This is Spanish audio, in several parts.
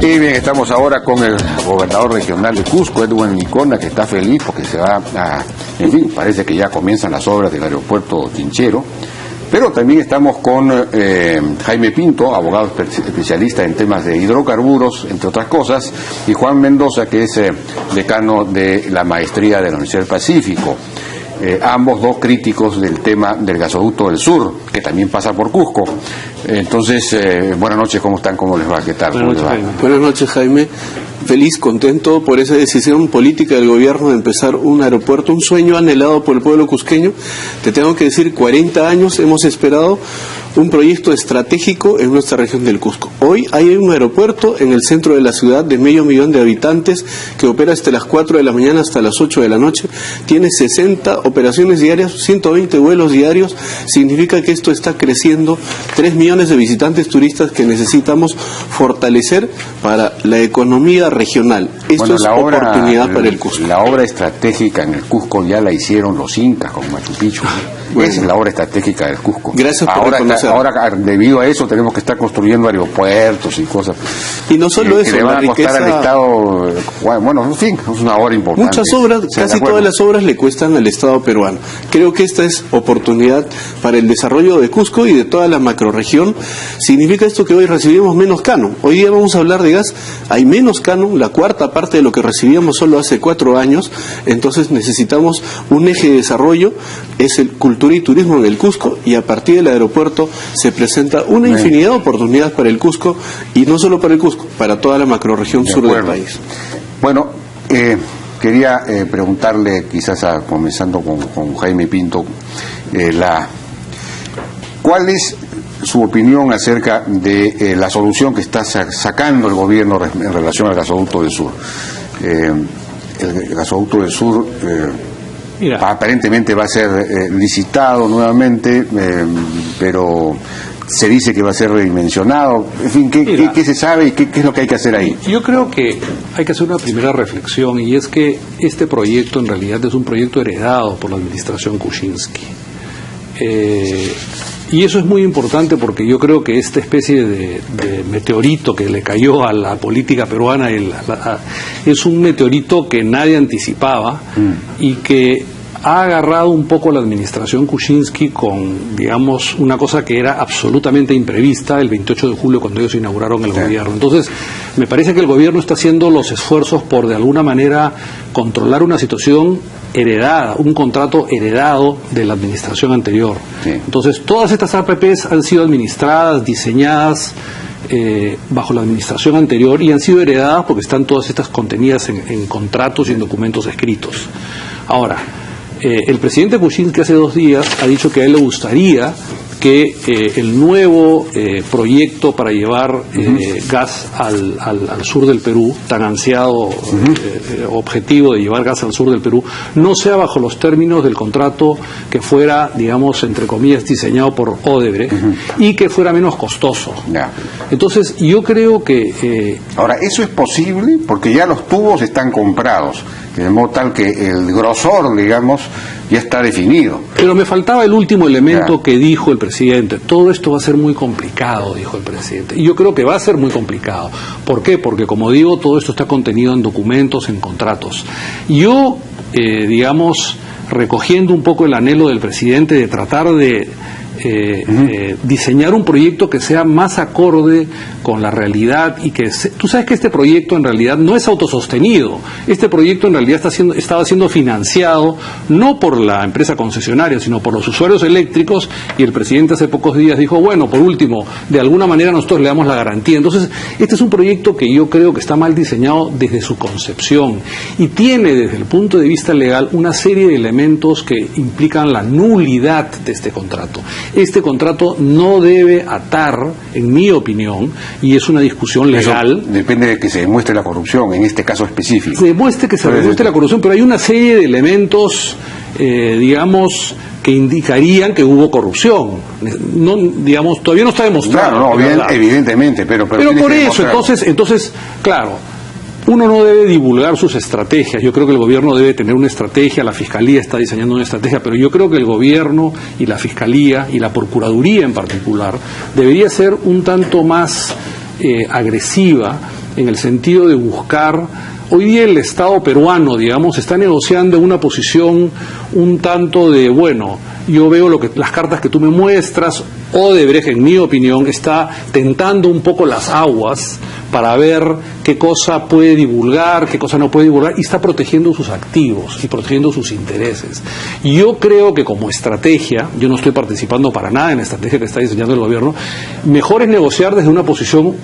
Y bien, estamos ahora con el gobernador regional de Cusco, Edwin Licona, que está feliz porque se va a... En fin, parece que ya comienzan las obras del aeropuerto Chinchero. Pero también estamos con Jaime Pinto, abogado especialista en temas de hidrocarburos, entre otras cosas, y Juan Mendoza, que es decano de la maestría de la Universidad del Pacífico. Ambos dos críticos del tema del gasoducto del sur, que también pasa por Cusco. Entonces, buenas noches, ¿cómo están? ¿Cómo les va? ¿Qué tal? Buenas noches, Jaime. Feliz, contento por esa decisión política del gobierno de empezar un aeropuerto, un sueño anhelado por el pueblo cusqueño. Te tengo que decir, 40 años hemos esperado un proyecto estratégico en nuestra región del Cusco. Hoy hay un aeropuerto en el centro de la ciudad de 500 000 de habitantes que opera desde las 4 de la mañana hasta las 8 de la noche. Tiene 60 operaciones diarias, 120 vuelos diarios. Significa que esto está creciendo. 3 millones de visitantes turistas que necesitamos fortalecer para la economía regional. Esto es oportunidad para el Cusco. La obra estratégica en el Cusco ya la hicieron los incas con Machu Picchu. Bueno, esa es la obra estratégica del Cusco. Gracias por reconocer. Ahora, debido a eso, tenemos que estar construyendo aeropuertos y cosas. Y no solo eso, que le van a costar al Estado, bueno, en fin, es una obra importante. Muchas obras, casi todas las obras le cuestan al Estado peruano. Creo que esta es oportunidad para el desarrollo de Cusco y de toda la macrorregión. Significa esto que hoy recibimos menos canon. Hoy día vamos a hablar de gas, hay menos canon, la cuarta parte de lo que recibíamos solo hace 4 años. Entonces necesitamos un eje de desarrollo, es el cultura y turismo en el Cusco, y a partir del aeropuerto se presenta una infinidad de oportunidades para el Cusco, y no solo para el Cusco, para toda la macrorregión sur del país. Bueno, quería preguntarle, quizás comenzando con Jaime Pinto, ¿cuál es su opinión acerca de la solución que está sacando el gobierno en relación al gasoducto del sur? El gasoducto del sur aparentemente va a ser licitado nuevamente, pero se dice que va a ser redimensionado. En fin, ¿qué se sabe y qué es lo que hay que hacer ahí? Yo creo que hay que hacer una primera reflexión, y es que este proyecto en realidad es un proyecto heredado por la administración Kuczynski. Y eso es muy importante porque yo creo que esta especie de meteorito que le cayó a la política peruana es un meteorito que nadie anticipaba y que ha agarrado un poco la administración Kuczynski con, digamos, una cosa que era absolutamente imprevista el 28 de julio cuando ellos inauguraron el gobierno. Entonces, me parece que el gobierno está haciendo los esfuerzos por, de alguna manera, controlar una situación heredada, un contrato heredado de la administración anterior. Entonces, todas estas APPs han sido administradas, diseñadas bajo la administración anterior, y han sido heredadas porque están todas estas contenidas en contratos y en documentos escritos. Ahora, el presidente Kuczynski hace 2 días ha dicho que a él le gustaría que el nuevo proyecto para llevar gas al sur del Perú, tan ansiado objetivo de llevar gas al sur del Perú, no sea bajo los términos del contrato que fuera, digamos, entre comillas, diseñado por Odebrecht, y que fuera menos costoso. Entonces, yo creo que... Ahora, ¿eso es posible? Porque ya los tubos están comprados, de modo tal que el grosor, digamos, ya está definido. Pero me faltaba el último elemento que dijo el presidente. Todo esto va a ser muy complicado, dijo el presidente. Y yo creo que va a ser muy complicado. ¿Por qué? Porque, como digo, todo esto está contenido en documentos, en contratos. Yo, digamos, recogiendo un poco el anhelo del presidente de tratar de diseñar un proyecto que sea más acorde con la realidad, y que tú sabes que este proyecto en realidad no es autosostenido. Este proyecto en realidad estaba siendo financiado no por la empresa concesionaria, sino por los usuarios eléctricos, y el presidente hace pocos días dijo, bueno, por último, de alguna manera nosotros le damos la garantía. Entonces, este es un proyecto que yo creo que está mal diseñado desde su concepción, y tiene desde el punto de vista legal una serie de elementos que implican la nulidad de este contrato. Este contrato no debe atar, en mi opinión, y es una discusión legal. Eso depende de que se demuestre la corrupción, en este caso específico. Se demuestre que se demuestre la corrupción, pero hay una serie de elementos, digamos, que indicarían que hubo corrupción. No, digamos, todavía no está demostrado. Claro, evidentemente, pero por eso, entonces, claro, uno no debe divulgar sus estrategias. Yo creo que el gobierno debe tener una estrategia, la Fiscalía está diseñando una estrategia, pero yo creo que el gobierno y la Fiscalía y la Procuraduría en particular debería ser un tanto más agresiva en el sentido de buscar. Hoy día el Estado peruano, digamos, está negociando una posición un tanto de, bueno, yo veo las cartas que tú me muestras. Odebrecht, en mi opinión, está tentando un poco las aguas para ver qué cosa puede divulgar, qué cosa no puede divulgar, y está protegiendo sus activos y protegiendo sus intereses. Y yo creo que como estrategia, yo no estoy participando para nada en la estrategia que está diseñando el gobierno, mejor es negociar desde una posición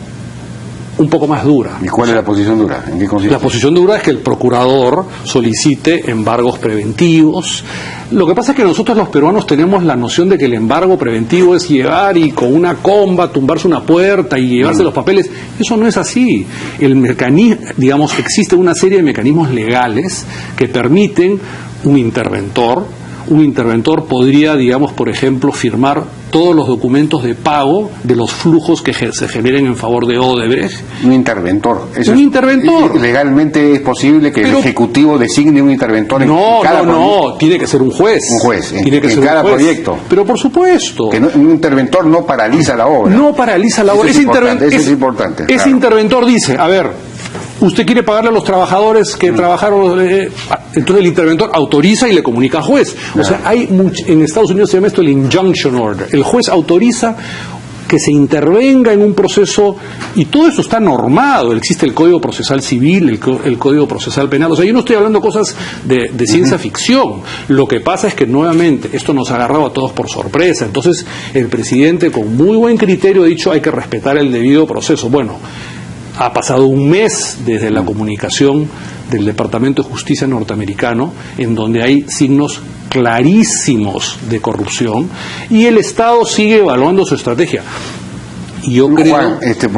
un poco más dura. ¿Y cuál es la posición dura? ¿En qué consiste? La posición dura es que el procurador solicite embargos preventivos. Lo que pasa es que nosotros los peruanos tenemos la noción de que el embargo preventivo es llegar y con una comba tumbarse una puerta y llevarse los papeles. Eso no es así. El mecanismo, digamos, existe una serie de mecanismos legales que permiten un interventor. Un interventor podría, digamos, por ejemplo, firmar todos los documentos de pago de los flujos que se generen en favor de Odebrecht. Un interventor. Interventor. ¿Legalmente es posible que el Ejecutivo designe un interventor en cada proyecto? No, tiene que ser un juez. Un juez, tiene que ser cada un juez. proyecto. Pero por supuesto. Que un interventor no paraliza la obra. No paraliza la obra. Eso es importante. Ese interventor dice, a ver, usted quiere pagarle a los trabajadores que trabajaron, entonces el interventor autoriza y le comunica al juez. O sea, en Estados Unidos se llama esto el injunction order. El juez autoriza que se intervenga en un proceso, y todo eso está normado. Existe el Código Procesal Civil, el Código Procesal Penal. O sea, yo no estoy hablando cosas de ciencia ficción. Lo que pasa es que nuevamente esto nos ha agarrado a todos por sorpresa. Entonces el presidente, con muy buen criterio, ha dicho hay que respetar el debido proceso. Bueno, ha pasado un mes desde la comunicación del Departamento de Justicia norteamericano, en donde hay signos clarísimos de corrupción, y el Estado sigue evaluando su estrategia. Y yo creo... Juan, estoy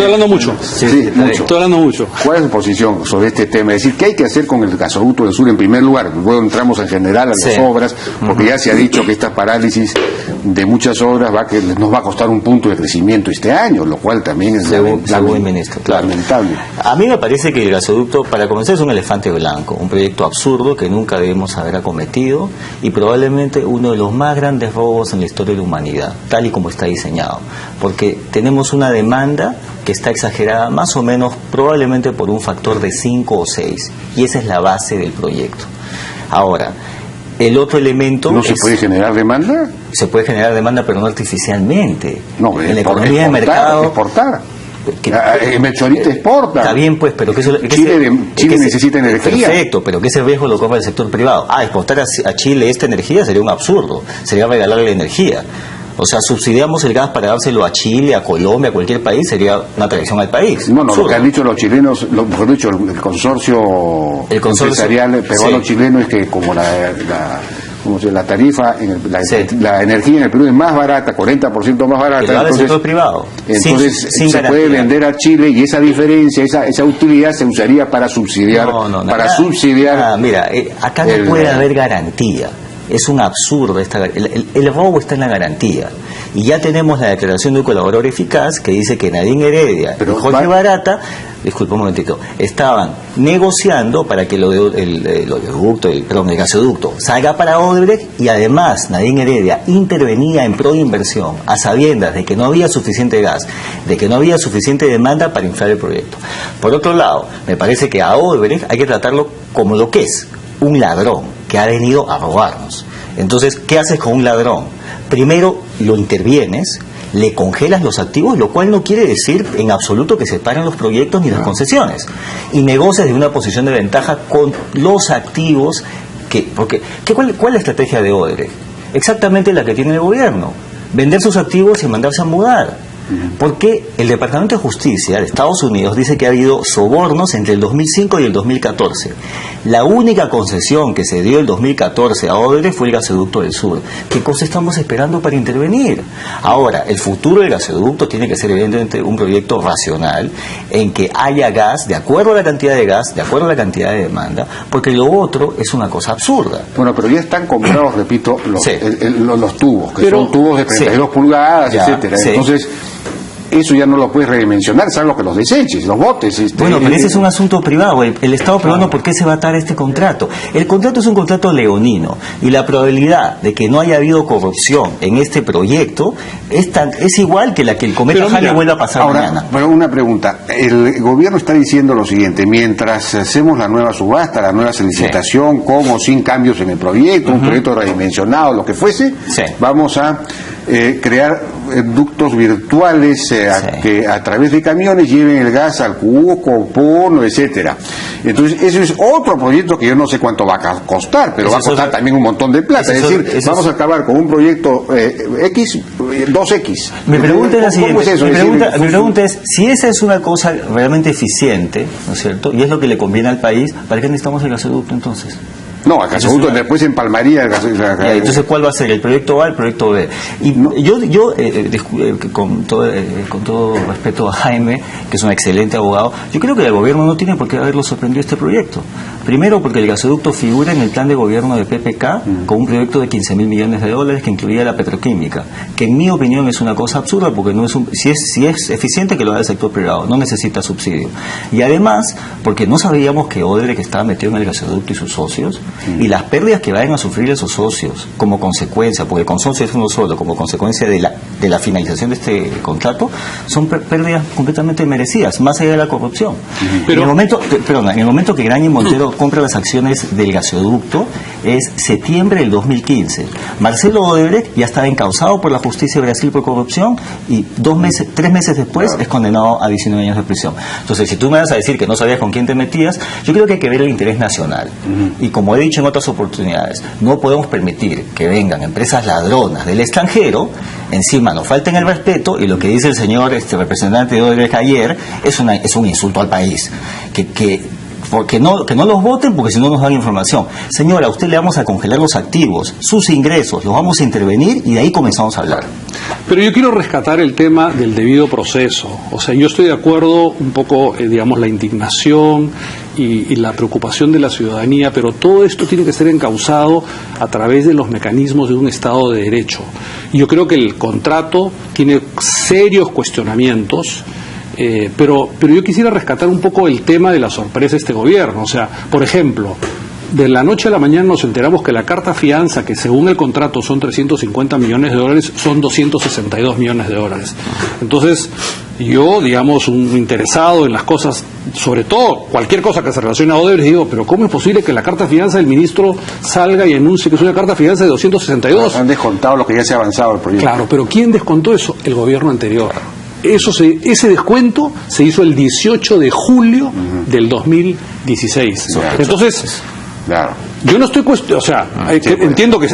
hablando mucho. Sí, mucho. Estoy hablando mucho. ¿Cuál es su posición sobre este tema? Es decir, ¿qué hay que hacer con el gasoducto del sur en primer lugar? Luego entramos en general a las obras, porque ya se ha dicho que esta parálisis de muchas obras nos va a costar un punto de crecimiento este año, lo cual también es lamentable. A mí me parece que el gasoducto, para comenzar, es un elefante blanco, un proyecto absurdo que nunca debemos haber acometido, y probablemente uno de los más grandes robos en la historia de la humanidad, tal y como está diseñado. Porque tenemos una demanda que está exagerada más o menos probablemente por un factor de 5 o 6, y esa es la base del proyecto. Ahora, el otro elemento... ¿No se puede generar demanda? Se puede generar demanda, pero no artificialmente. No, en la economía de mercado... Exportar. Meteorito exporta. Está bien, pues, pero Chile necesita energía. Perfecto, pero que ese riesgo lo corre el sector privado. Exportar a Chile esta energía sería un absurdo. Sería regalarle energía. O sea, subsidiamos el gas para dárselo a Chile, a Colombia, a cualquier país, sería una traición al país. Bueno, lo que han dicho los chilenos, mejor dicho, el consorcio empresarial peruano-chileno es que como la tarifa, la energía en el Perú es más barata, 40% más barata. Pero del sector privado. Entonces se puede vender a Chile, y esa diferencia, esa utilidad se usaría para subsidiar. Mira, acá no puede haber garantía. Es un absurdo. El robo está en la garantía. Y ya tenemos la declaración de un colaborador eficaz que dice que Nadine Heredia y Jorge Barata, disculpa un momentito, estaban negociando para que el gasoducto salga para Odebrecht, y además Nadine Heredia intervenía en pro de inversión a sabiendas de que no había suficiente gas, de que no había suficiente demanda para inflar el proyecto. Por otro lado, me parece que a Odebrecht hay que tratarlo como lo que es, un ladrón que ha venido a robarnos. Entonces, ¿qué haces con un ladrón? Primero lo intervienes, le congelas los activos, lo cual no quiere decir en absoluto que se paren los proyectos ni las concesiones, y negocias de una posición de ventaja con los activos ¿cuál es la estrategia de Odebrecht? Exactamente la que tiene el gobierno: vender sus activos y mandarse a mudar. Porque el Departamento de Justicia de Estados Unidos dice que ha habido sobornos entre el 2005 y el 2014. La única concesión que se dio el 2014 a Odebrecht fue el gasoducto del sur. ¿Qué cosa estamos esperando para intervenir? Ahora, el futuro del gasoducto tiene que ser evidentemente un proyecto racional, en que haya gas de acuerdo a la cantidad de gas, de acuerdo a la cantidad de demanda, porque lo otro es una cosa absurda. Bueno, pero ya están comprados, repito, los tubos, que son tubos de 32 pulgadas, etcétera. Entonces, eso ya no lo puedes redimensionar, salvo que los deseches, los botes. Bueno, pero ese es un asunto privado. El Estado peruano, ¿por qué se va a atar este contrato? El contrato es un contrato leonino y la probabilidad de que no haya habido corrupción en este proyecto es igual que la que el cometa Halley vuelva a pasar mañana. Pero una pregunta, el gobierno está diciendo lo siguiente: mientras hacemos la nueva subasta, la nueva licitación, con o sin cambios en el proyecto, un proyecto redimensionado, lo que fuese, vamos a crear ductos virtuales que a través de camiones lleven el gas al Cusco, Puno, etcétera. Entonces, eso es otro proyecto que yo no sé cuánto va a costar, pero va a costar también un montón de plata. Es decir, vamos a acabar con un proyecto X, 2X. Mi pregunta es la siguiente. Mi pregunta es, si esa es una cosa realmente eficiente, ¿no es cierto?, y es lo que le conviene al país, ¿para qué necesitamos el gasoducto entonces? No, el gasoducto después empalmaría el gasoducto. Entonces, ¿cuál va a ser? ¿El proyecto A, el proyecto B? Y yo con todo respeto a Jaime, que es un excelente abogado, yo creo que el gobierno no tiene por qué haberlo sorprendido este proyecto. Primero, porque el gasoducto figura en el plan de gobierno de PPK con un proyecto de 15.000 millones de dólares que incluía la petroquímica, que en mi opinión es una cosa absurda, porque no es si es eficiente, que lo haga el sector privado, no necesita subsidio. Y además, porque no sabíamos que Odebrecht estaba metido en el gasoducto y sus socios, y las pérdidas que vayan a sufrir esos socios como consecuencia, porque el consorcio es uno solo, como consecuencia de la finalización de este contrato, son pérdidas completamente merecidas, más allá de la corrupción. Pero, en el momento que Graña y Montero compra las acciones del gasoducto es septiembre del 2015. Marcelo Odebrecht ya estaba encausado por la justicia de Brasil por corrupción y 3 meses después es condenado a 19 años de prisión. Entonces, si tú me vas a decir que no sabías con quién te metías, yo creo que hay que ver el interés nacional. Y como he dicho en otras oportunidades, no podemos permitir que vengan empresas ladronas del extranjero, encima nos falten el respeto, y lo que dice el señor representante de Odebrecht ayer es un insulto al país, que no los voten, porque si no nos dan información. Señora, a usted le vamos a congelar los activos, sus ingresos, los vamos a intervenir y de ahí comenzamos a hablar. Pero yo quiero rescatar el tema del debido proceso. O sea, yo estoy de acuerdo un poco, digamos, la indignación y la preocupación de la ciudadanía, pero todo esto tiene que ser encauzado a través de los mecanismos de un Estado de Derecho. Y yo creo que el contrato tiene serios cuestionamientos. Pero yo quisiera rescatar un poco el tema de la sorpresa de este gobierno. O sea, por ejemplo, de la noche a la mañana nos enteramos que la carta fianza, que según el contrato son 350 millones de dólares, son 262 millones de dólares. Entonces, yo, digamos, un interesado en las cosas, sobre todo cualquier cosa que se relacione a Odebrecht, digo, pero ¿cómo es posible que la carta fianza del ministro salga y anuncie que es una carta fianza de 262? Han descontado lo que ya se ha avanzado el proyecto. Claro, pero ¿quién descontó eso? El gobierno anterior. Ese descuento se hizo el 18 de julio del 2016. Entonces, yo no estoy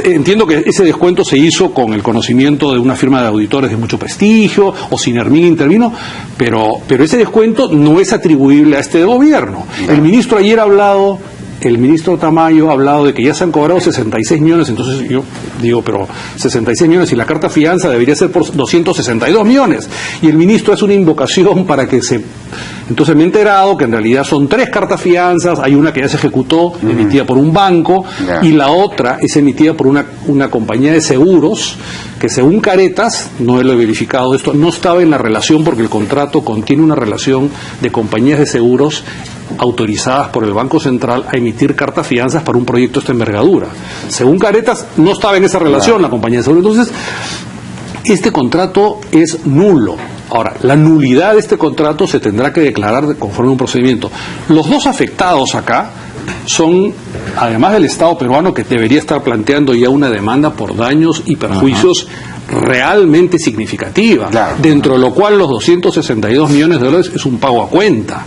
entiendo que ese descuento se hizo con el conocimiento de una firma de auditores de mucho prestigio, o Sinermin intervino, pero ese descuento no es atribuible a este gobierno. El ministro ayer ha hablado el ministro Tamayo ha hablado de que ya se han cobrado 66 millones, entonces yo digo, pero 66 millones y la carta fianza debería ser por 262 millones. Y el ministro hace una invocación para que se... Entonces me he enterado que en realidad son 3 cartas fianzas, hay una que ya se ejecutó, emitida por un banco, y la otra es emitida por una compañía de seguros, que según Caretas, no lo he verificado esto, no estaba en la relación porque el contrato contiene una relación de compañías de seguros autorizadas por el Banco Central a emitir cartas fianzas para un proyecto de esta envergadura. Según Caretas, no estaba en esa relación la compañía de seguros. Entonces, este contrato es nulo. Ahora, la nulidad de este contrato se tendrá que declarar conforme a un procedimiento. Los dos afectados acá son, además del Estado peruano, que debería estar planteando ya una demanda por daños y perjuicios realmente significativa, dentro de lo cual los 262 millones de dólares es un pago a cuenta,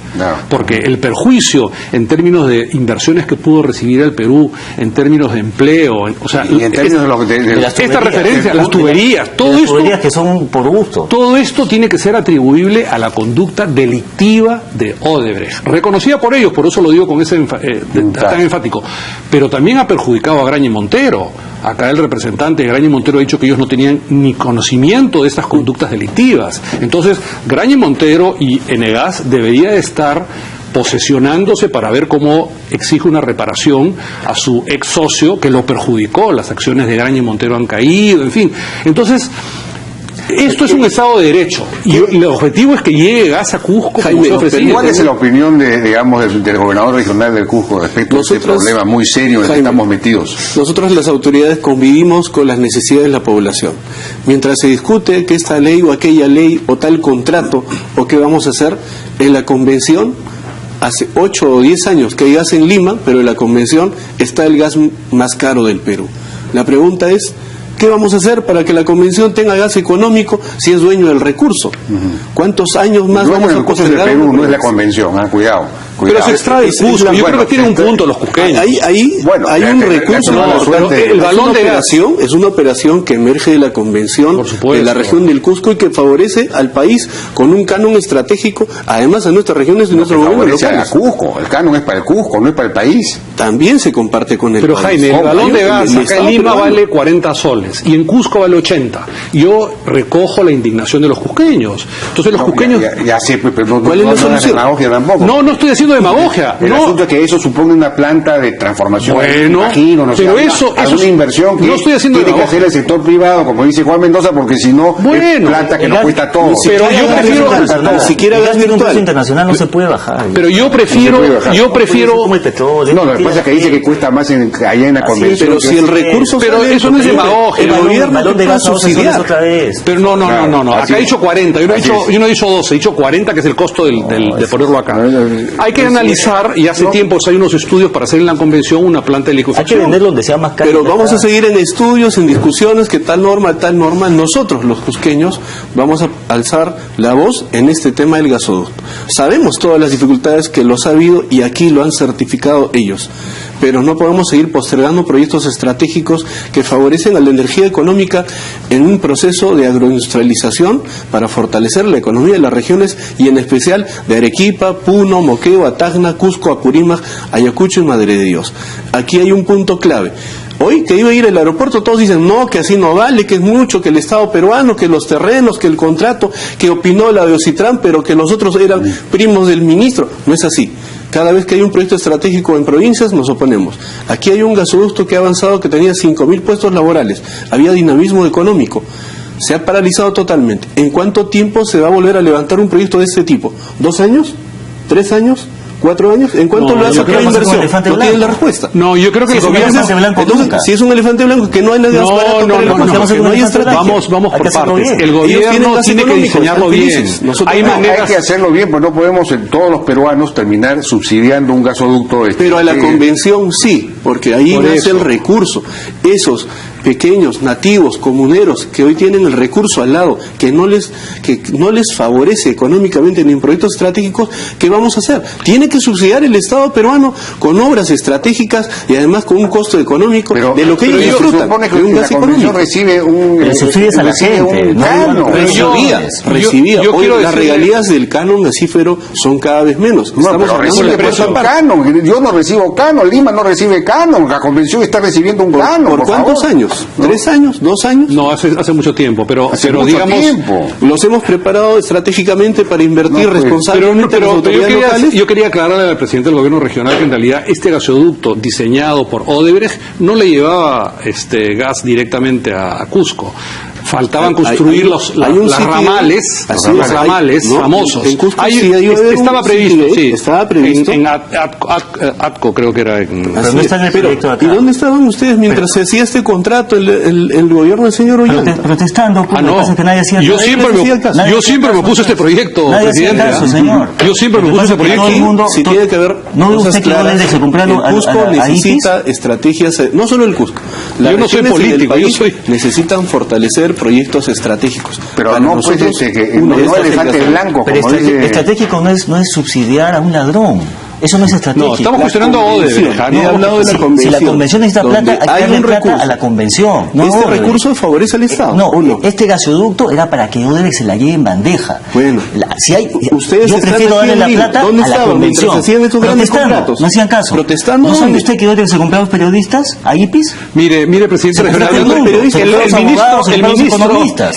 porque el perjuicio en términos de inversiones que pudo recibir el Perú, en términos de empleo, o sea, y en términos de esta referencia, las tuberías, todo esto, tuberías que son por gusto, todo esto tiene que ser atribuible a la conducta delictiva de Odebrecht, reconocida por ellos, por eso lo digo con ese tan enfático, pero también ha perjudicado a Graña y Montero. Acá el representante de Graña y Montero ha dicho que ellos no tenían ni conocimiento de estas conductas delictivas. Entonces, Graña y Montero y Enegas debería de estar posesionándose para ver cómo exige una reparación a su ex socio que lo perjudicó. Las acciones de Graña y Montero han caído, en fin. Entonces, Esto es un Estado de Derecho y el objetivo es que llegue gas a Cusco. Jaime, ¿Cuál es la opinión del gobernador regional del Cusco respecto a este problema muy serio en el que estamos metidos? Nosotros las autoridades convivimos con las necesidades de la población. Mientras se discute que esta ley o aquella ley o tal contrato o qué vamos a hacer, en la convención hace 8 o 10 años que hay gas en Lima, pero en la convención está el gas más caro del Perú. La pregunta es, ¿qué vamos a hacer para que la convención tenga gas económico si es dueño del recurso? ¿Cuántos años más vamos a postergar? Perú no es la convención, cuidado. Pero se extrae Cusco. Yo creo que tiene un punto los cusqueños. Hay un recurso. El balón de gas es una operación que emerge de la convención de la región del Cusco y que favorece al país con un canon estratégico, además a nuestras regiones y nuestros gobiernos locales. Cusco. El canon es para el Cusco, no es para el país. También se comparte con el Pero país. Jaime, el balón de gas acá en Lima vale 40 soles y en Cusco vale 80. Yo recojo la indignación de los cusqueños. Entonces los cusqueños... Ya sé, pero ¿cuál es la solución? No estoy haciendo demagogia. El asunto es que eso supone una planta de transformación. Bueno, imagino, no sé, pero eso es una inversión que no estoy haciendo tiene que hacer el sector privado, como dice Juan Mendoza, porque si no, es plata que nos cuesta todo. Pero yo prefiero... Ni siquiera gas en un precio internacional no se puede bajar. Pero yo prefiero... No, lo que pasa es que dice que cuesta más allá en la convención. Pero si el recurso... Pero eso no es demagogia. El gobierno de gas subsidiar otra vez. Pero no. Acá he dicho 40. Yo no he dicho 12, he dicho 40, que es el costo de ponerlo acá. Hay que analizar, y hace tiempo hay unos estudios para hacer en la convención una planta de licuefacción. Hay que venderlo donde sea más caro. Pero vamos a seguir en estudios, en discusiones, que tal norma. Nosotros, los cusqueños, vamos a alzar la voz en este tema del gasoducto. Sabemos todas las dificultades que los ha habido y aquí lo han certificado ellos. Pero no podemos seguir postergando proyectos estratégicos que favorecen a la energía económica en un proceso de agroindustrialización para fortalecer la economía de las regiones y en especial de Arequipa, Puno, Moquegua, Tacna, Cusco, Apurímac, Ayacucho y Madre de Dios. Aquí hay un punto clave. Hoy que iba a ir al aeropuerto todos dicen no, que así no vale, que es mucho, que el Estado peruano, que los terrenos, que el contrato, que opinó la de Ocitran, pero que los otros eran primos del ministro. No es así. Cada vez que hay un proyecto estratégico en provincias nos oponemos. Aquí hay un gasoducto que ha avanzado que tenía 5.000 puestos laborales. Había dinamismo económico. Se ha paralizado totalmente. ¿En cuánto tiempo se va a volver a levantar un proyecto de este tipo? ¿2 años? ¿3 años? 4 años, ¿en cuánto lo hace la inversión? No tienen la respuesta. No, yo creo que si el gobierno... Entonces, si es un elefante blanco, que no hay nadie más barato para el país, no hay estrategia. Vamos por partes. El gobierno tiene que diseñarlo bien. Hay que hacerlo bien, pues no podemos todos los peruanos terminar subsidiando un gasoducto. Pero a la convención sí, porque ahí nace el recurso. Esos pequeños, nativos, comuneros, que hoy tienen el recurso al lado, que no les favorece económicamente ni en proyectos estratégicos, ¿qué vamos a hacer? Tiene que subsidiar el Estado peruano con obras estratégicas y además con un costo económico de lo que ellos disfrutan. Que un gas económico recibe pero subsidias a la gente, recibía. Hoy las regalías del canon gasífero son cada vez menos. Estamos hablando de canon. Yo no recibo canon, Lima no recibe canon, la convención está recibiendo un canon. ¿Por cuántos años? ¿No? ¿3 años? ¿2 años? No, hace mucho tiempo, pero digamos, los hemos preparado estratégicamente para invertir responsablemente en las autoridades locales. Yo quería aclararle al presidente del gobierno regional que en realidad este gasoducto diseñado por Odebrecht no le llevaba gas directamente a Cusco. Faltaban construir los ramales famosos. En Cusco estaba previsto. En ATCO creo que era. Pero no está en el proyecto acá. ¿Y dónde estaban ustedes mientras se hacía este contrato el gobierno del señor Ollanta? Protestando, que nadie hacía caso. Yo siempre me opuse a este proyecto, presidente. Yo siempre me opuse a este proyecto. Si tiene que haber cosas claras, el Cusco necesita estrategias, no solo el Cusco. Yo no soy político, necesitan fortalecer proyectos estratégicos. Pero no elefante blanco. Pero estratégico no es subsidiar a un ladrón. Eso no es estratégico. No, estamos cuestionando a Odebrecht. Si la convención necesita plata, hay que darle plata a la convención. Este recurso favorece al Estado. No, este gasoducto era para que Odebrecht se la lleve en bandeja. Bueno, yo prefiero darle la plata a la convención. Protestando, no hacían caso. Protestando. ¿No sabe usted que Odebrecht se compraba los periodistas a IPIS? Mire, presidente regional,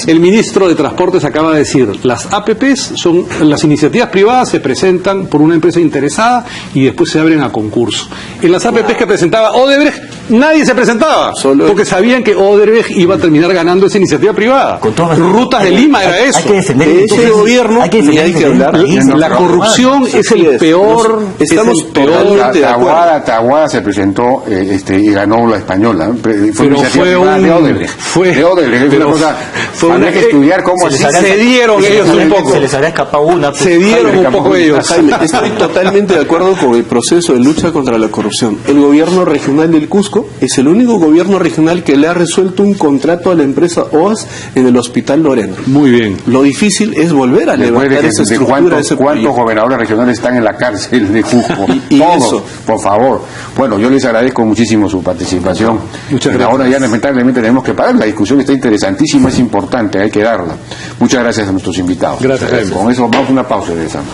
el ministro de Transportes acaba de decir, las APPs son las iniciativas privadas, se presentan por una empresa interesada y después se abren a concurso. En las APPs que presentaba Odebrecht, nadie se presentaba, porque sabían que Odebrecht iba a terminar ganando esa iniciativa privada. Rutas de Lima era eso. Hay que defender ese gobierno, hay que hablar. La corrupción es el peor. Estamos totalmente de acuerdo. Taboada se presentó y ganó la española. Fue de Odebrecht. De Odebrecht. Es una cosa. Habría que estudiar cómo se dieron ellos un poco. Se les habrá escapado una. Se dieron un poco ellos. Jaime, estoy totalmente de acuerdo con el proceso de lucha contra la corrupción. El gobierno regional del Cusco es el único gobierno regional que le ha resuelto un contrato a la empresa OAS en el Hospital Lorena. Muy bien. Lo difícil es volver a levantar esa estructura de ese ¿Cuántos gobernadores regionales están en la cárcel de Cusco? Y todos, eso. por favor. Bueno, yo les agradezco muchísimo su participación. Muchas gracias. Ahora ya lamentablemente tenemos que parar. La discusión está interesantísima, es importante, hay que darla. Muchas gracias a nuestros invitados. Gracias, Jaime. Con eso vamos a una pausa y regresamos.